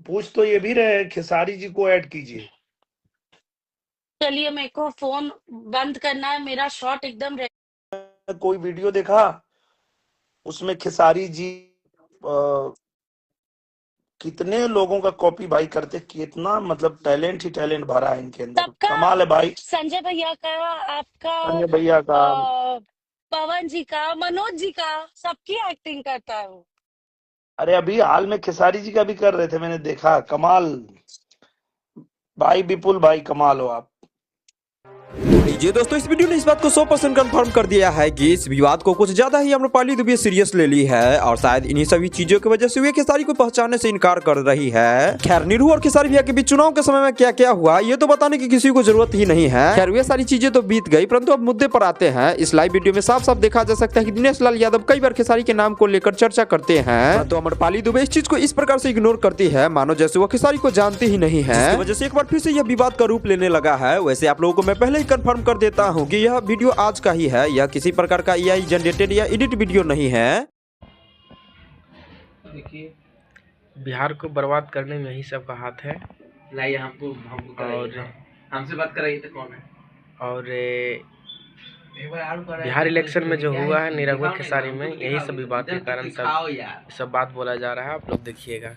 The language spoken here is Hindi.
पूछ तो ये भी रहे खेसारी जी को ऐड कीजिए। चलिए, मेरे को फोन बंद करना है, मेरा शॉट एकदम कोई वीडियो देखा उसमें खेसारी जी कितने लोगों का कॉपी भाई करते, कितना मतलब टैलेंट ही टैलेंट भरा है इनके अंदर, सबका। कमाल है भाई। संजय भैया का, आपका, संजय भैया का। पवन जी का, मनोज जी का, सबकी एक्टिंग करता है वो। अरे अभी हाल में खेसारी जी का भी कर रहे थे, मैंने देखा, कमाल। भाई विपुल भाई कमाल हो आप। लीजिए दोस्तों, इस वीडियो ने इस बात को 100% कंफर्म कर दिया है कि इस विवाद को कुछ ज्यादा ही आम्रपाली दुबे सीरियस ले ली है और शायद इन्हीं सभी चीजों की वजह से वे खेसारी को पहचानने से इनकार कर रही है। खैर, नीरू और खेसारी भैया के बीच चुनाव के समय में क्या क्या हुआ ये तो बताने की किसी को जरूरत ही नहीं है। खैर, वे सारी चीजें तो बीत गई, परंतु अब मुद्दे पर आते हैं। इस लाइव वीडियो में साफ साफ देखा जा सकता है कि दिनेश लाल यादव कई बार खेसारी के नाम को लेकर चर्चा करते हैं, परंतु आम्रपाली दुबे इस चीज को इस प्रकार से इग्नोर करती है मानो जैसे वो खेसारी को जानती ही नहीं है, जिसकी वजह से एक बार फिर से यह विवाद का रूप लेने लगा है। वैसे आप लोगों को मैं पहले ही कंफर्म कर देता हूँ कि यह वीडियो आज का ही है, यह किसी प्रकार का एआई जनरेटेड या एडिट वीडियो नहीं है। देखिए, बिहार को बर्बाद करने में ही सबका हाथ है। लाइए हमको हमको कराइए, हमसे बात कराइए तो कौन है। और बिहार इलेक्शन में जो हुआ है निरहुआ खेसारी में, यही सब विवाद के कारण सब बात बोला जा रहा है। आप लोग देखिएगा।